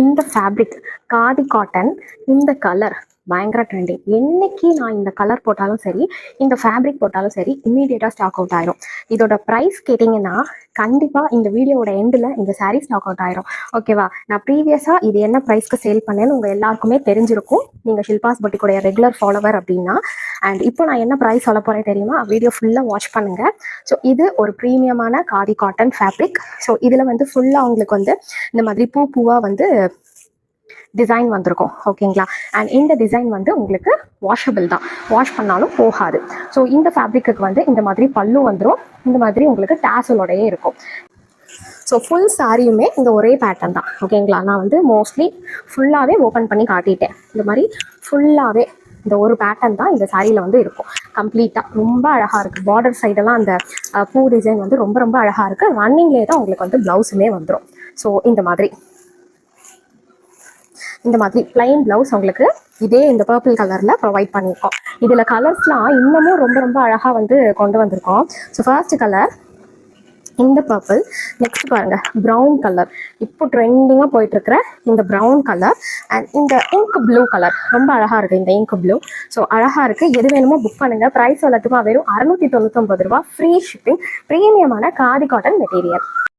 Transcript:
இந்த fabric khadi cotton, இந்த colour பயங்கர ட்ரெண்டிங். என்னைக்கு நான் இந்த கலர் போட்டாலும் சரி, இந்த ஃபேப்ரிக் போட்டாலும் சரி, இம்மீடியட்டாக ஸ்டாக் அவுட் ஆயிரும். இதோட ப்ரைஸ் கேட்டிங்கன்னா கண்டிப்பாக இந்த வீடியோட எண்டில் இந்த சாரீ ஸ்டாக் அவுட் ஆயிரும். ஓகேவா? நான் ப்ரீவியஸாக இது என்ன ப்ரைஸ்க்கு சேல் பண்ணேன்னு உங்கள் எல்லாருக்குமே தெரிஞ்சிருக்கும், நீங்கள் ஷில்பாஸ் பொட்டிக்குடைய ரெகுலர் ஃபாலோவர் அப்படின்னா. அண்ட் இப்போ நான் என்ன ப்ரைஸ் சொல்ல போகிறேன் தெரியுமா? வீடியோ ஃபுல்லாக வாட்ச் பண்ணுங்கள். ஸோ இது ஒரு ப்ரீமியமான காதி காட்டன் ஃபேப்ரிக். ஸோ இதில் வந்து ஃபுல்லாக உங்களுக்கு வந்து இந்த மாதிரி பூவாக வந்து டிசைன் வந்திருக்கும். ஓகேங்களா? அண்ட் இந்த டிசைன் வந்து உங்களுக்கு வாஷபிள் தான், வாஷ் பண்ணாலும் போகாது. ஸோ இந்த ஃபேப்ரிக்கு வந்து இந்த மாதிரி பல்லு வந்துடும், இந்த மாதிரி உங்களுக்கு டேசலோடையே இருக்கும். ஸோ ஃபுல் சாரியுமே இந்த ஒரே பேட்டர்ன் தான். ஓகேங்களா? நான் வந்து மோஸ்ட்லி ஃபுல்லாகவே ஓப்பன் பண்ணி காட்டிட்டேன். இந்த மாதிரி ஃபுல்லாகவே இந்த ஒரு பேட்டர்ன் தான் இந்த சாரியில் வந்து இருக்கும். கம்ப்ளீட்டாக ரொம்ப அழகாக இருக்குது. பார்டர் சைடெல்லாம் அந்த பூ டிசைன் வந்து ரொம்ப ரொம்ப அழகாக இருக்குது. ரன்னிங்லேயே தான் உங்களுக்கு வந்து ப்ளவுஸுமே வந்துடும். ஸோ இந்த மாதிரி பிளைன் பிளவுஸ் உங்களுக்கு இதே இந்த பர்பிள் கலர்ல ப்ரொவைட் பண்ணியிருக்கோம். இதுல கலர்ஸ்லாம் இன்னமும் ரொம்ப ரொம்ப அழகா வந்து கொண்டு வந்திருக்கோம். ஸோ ஃபர்ஸ்ட் கலர் இந்த பர்பிள், நெக்ஸ்ட் பாருங்க ப்ரௌன் கலர், இப்போ ட்ரெண்டிங்காக போயிட்டு இருக்கிற இந்த ப்ரௌன் கலர், அண்ட் இந்த இங்க் ப்ளூ கலர் ரொம்ப அழகா இருக்கு. இந்த இங்க் ப்ளூ ஸோ அழகா இருக்கு. எது வேணுமோ புக் பண்ணுங்க. ப்ரைஸ் எல்லாத்துக்கும் வெறும் 699 ரூபா, ஃப்ரீ ஷிப்பிங். ப்ரீமியமான காதி காட்டன் மெட்டீரியல்.